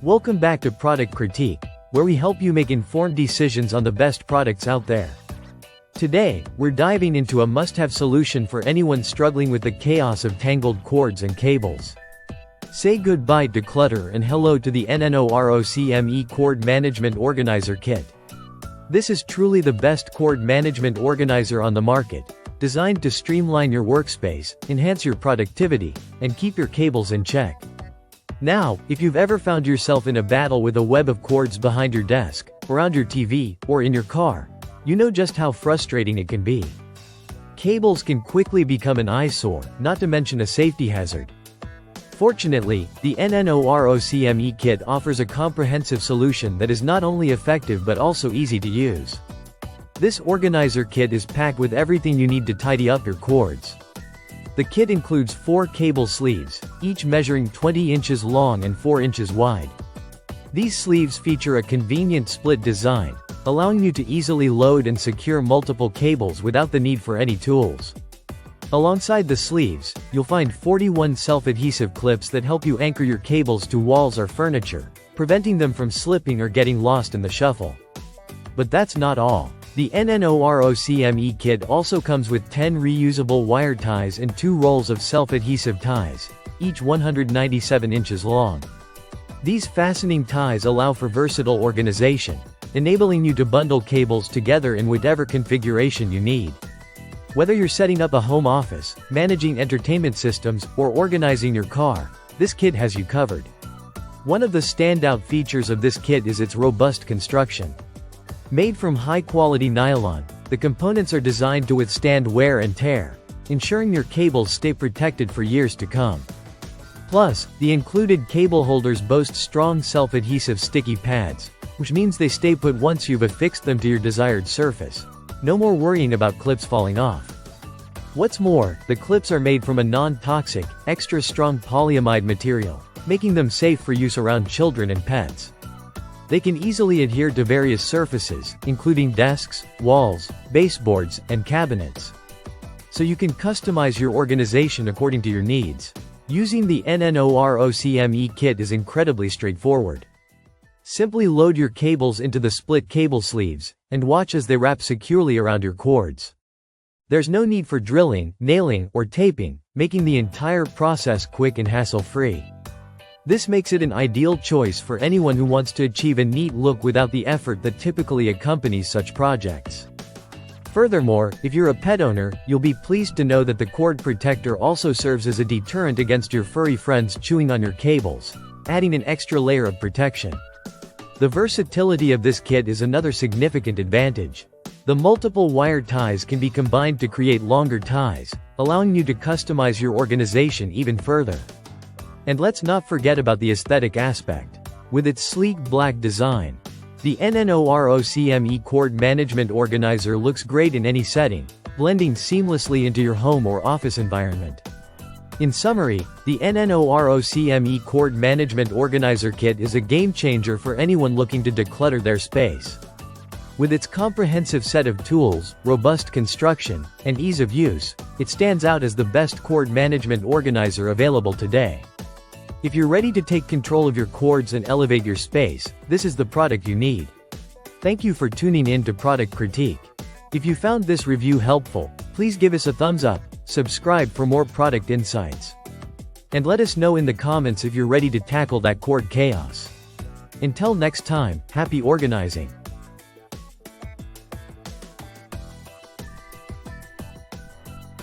Welcome back to Product Critique, where we help you make informed decisions on the best products out there. Today, we're diving into a must-have solution for anyone struggling with the chaos of tangled cords and cables. Say goodbye to clutter and hello to the NOROCME Cord Management Organizer Kit. This is truly the best cord management organizer on the market, designed to streamline your workspace, enhance your productivity, and keep your cables in check. Now, if you've ever found yourself in a battle with a web of cords behind your desk, around your TV, or in your car, you know just how frustrating it can be. Cables can quickly become an eyesore, not to mention a safety hazard. Fortunately, the NOROCME kit offers a comprehensive solution that is not only effective but also easy to use. This organizer kit is packed with everything you need to tidy up your cords. The kit includes 4 cable sleeves, each measuring 20 inches long and 4 inches wide. These sleeves feature a convenient split design, allowing you to easily load and secure multiple cables without the need for any tools. Alongside the sleeves, you'll find 41 self-adhesive clips that help you anchor your cables to walls or furniture, preventing them from slipping or getting lost in the shuffle. But that's not all. The NOROCME kit also comes with 10 reusable wire ties and 2 rolls of self-adhesive ties, each 197 inches long. These fastening ties allow for versatile organization, enabling you to bundle cables together in whatever configuration you need. Whether you're setting up a home office, managing entertainment systems, or organizing your car, this kit has you covered. One of the standout features of this kit is its robust construction. Made from high-quality nylon, the components are designed to withstand wear and tear, ensuring your cables stay protected for years to come. Plus, the included cable holders boast strong self-adhesive sticky pads, which means they stay put once you've affixed them to your desired surface. No more worrying about clips falling off. What's more, the clips are made from a non-toxic, extra-strong polyamide material, making them safe for use around children and pets. They can easily adhere to various surfaces, including desks, walls, baseboards, and cabinets. So you can customize your organization according to your needs. Using the NOROCME kit is incredibly straightforward. Simply load your cables into the split cable sleeves, and watch as they wrap securely around your cords. There's no need for drilling, nailing, or taping, making the entire process quick and hassle-free. This makes it an ideal choice for anyone who wants to achieve a neat look without the effort that typically accompanies such projects. Furthermore, if you're a pet owner, you'll be pleased to know that the cord protector also serves as a deterrent against your furry friends chewing on your cables, adding an extra layer of protection. The versatility of this kit is another significant advantage. The multiple wire ties can be combined to create longer ties, allowing you to customize your organization even further. And let's not forget about the aesthetic aspect. With its sleek black design, the NOROCME Cord Management Organizer looks great in any setting, blending seamlessly into your home or office environment. In summary, the NOROCME Cord Management Organizer Kit is a game-changer for anyone looking to declutter their space. With its comprehensive set of tools, robust construction, and ease of use, it stands out as the best cord management organizer available today. If you're ready to take control of your cords and elevate your space, this is the product you need. Thank you for tuning in to Product Critique. If you found this review helpful, please give us a thumbs up, subscribe for more product insights, and let us know in the comments if you're ready to tackle that cord chaos. Until next time, happy organizing!